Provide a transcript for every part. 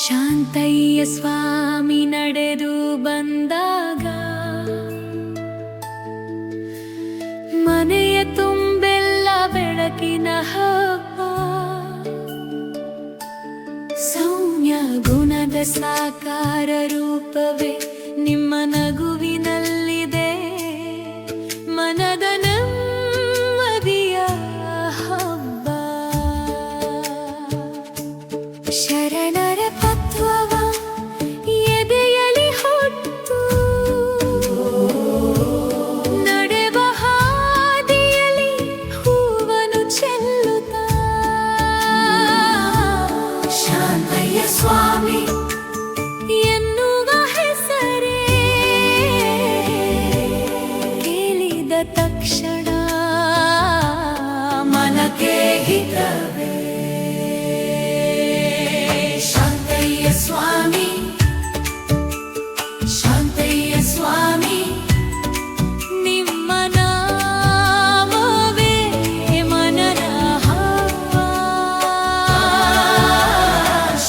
ಶಾಂತಯ್ಯ ಸ್ವಾಮಿ ನಡೆದು ಬಂದಾಗ ಮನೆಯ ತುಂಬೆಲ್ಲ ಬೆಳಕಿನ ಹಬ್ಬ. ಸೌಮ್ಯ ಗುಣದ ಸಾಕಾರ ರೂಪವೇ ನಿಮ್ಮ ನಗುವಿನಲ್ಲಿದೆ. ಮನದ ನೆಮ್ಮದಿಯ ಹಬ್ಬ. ಶರಣರ ತತ್ವವ ಎದೆಯಲಿ ಹೊತ್ತು ನಡೆವ ಹಾದಿಯಲ್ಲಿ ಹೂವನ್ನು ಚೆಲ್ಲುತ್ತಾ ಶಾಂತಯ್ಯ ಸ್ವಾಮಿ ಎನ್ನುವ ಹೆಸರೇ ಕೇಳಿದ ತಕ್ಷಣ ಮನಕ್ಕೆ ಹಿತವೇ. ಶಾಂತಯ್ಯ ಸ್ವಾಮಿ, ಶಾಂತಯ್ಯ ಸ್ವಾಮಿ, ನಿಮ್ಮ ನಾಮವೇ ಮನದ ಹಬ್ಬ.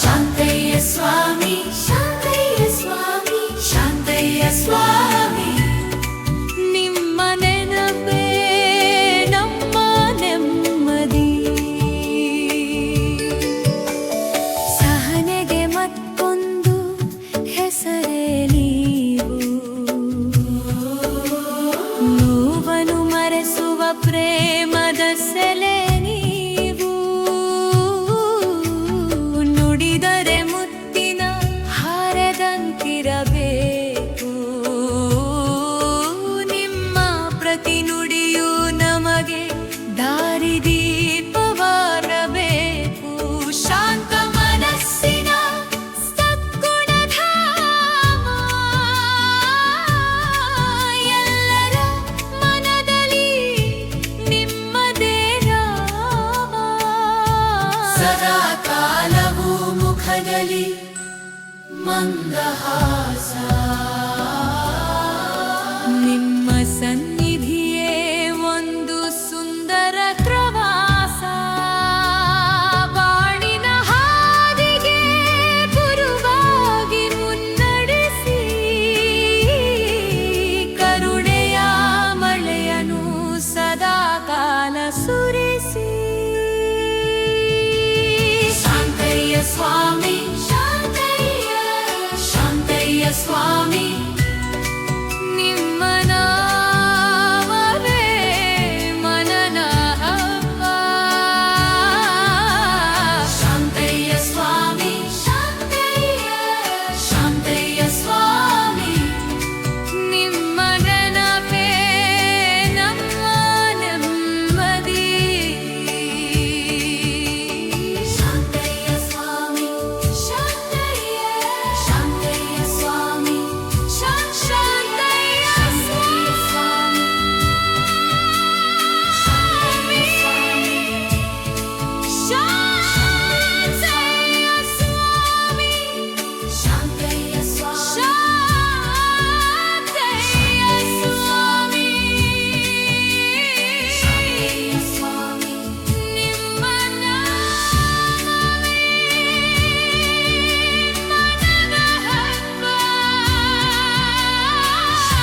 ಶಾಂತಯ್ಯ ಸ್ವಾಮಿ, ಶಾಂತಯ್ಯ ಸ್ವಾಮಿ, ಶಾಂತಯ್ಯ ಸ್ವಾಮಿ, ನಿಮ್ಮ ನೆನಪೇ ನಮ್ಮ ನೆಮ್ಮದಿ. ಸಹನೆಗೆ ಮತ್ತೊಂದು ಹೆಸರೇ ನೀವು. ನೋವನ್ನು ಮರೆಸುವ ಪ್ರೇಮದ ಸೆಲೆ ನೀವು. ನುಡಿದರೆ ಮುತ್ತಿನ ಹಾರದಂತಿರಬೇಕು. ನಿಮ್ಮ ಪ್ರತಿ ನುಡಿಯು ನಮಗೆ ದಾರಿದೀಪವಾಗಬೇಕು. ಶಾಂತ ಮನಸ್ಸಿನ ಸದ್ಗುಣಧಾಮ ಎಲ್ಲರ ಮನದಲ್ಲಿ ನಿಮ್ಮದೇ ನಾಮ. ಸದಾ ಕಾಲವೂ ಮುಖದಲ್ಲಿ ಮಂದಹಾಸ. ನಿಮ್ಮ ಸನ್ನಿಧಿಯೇ ಒಂದು ಸುಂದರ ಪ್ರವಾಸ. ಬಾಳಿನ ಹಾದಿಗೆ ಗುರುವಾಗಿ ಮುನ್ನಡೆಸಿ ಕರುಣೆಯ ಮಳೆಯನು ಸದಾ ಕಾಲ ಸುರಿಸಿ. ಶಾಂತಯ್ಯ ಸ್ವಾಮಿ, ಶಾಂತಯ್ಯ, ಶಾಂತಯ್ಯ ಸ್ವಾಮಿ.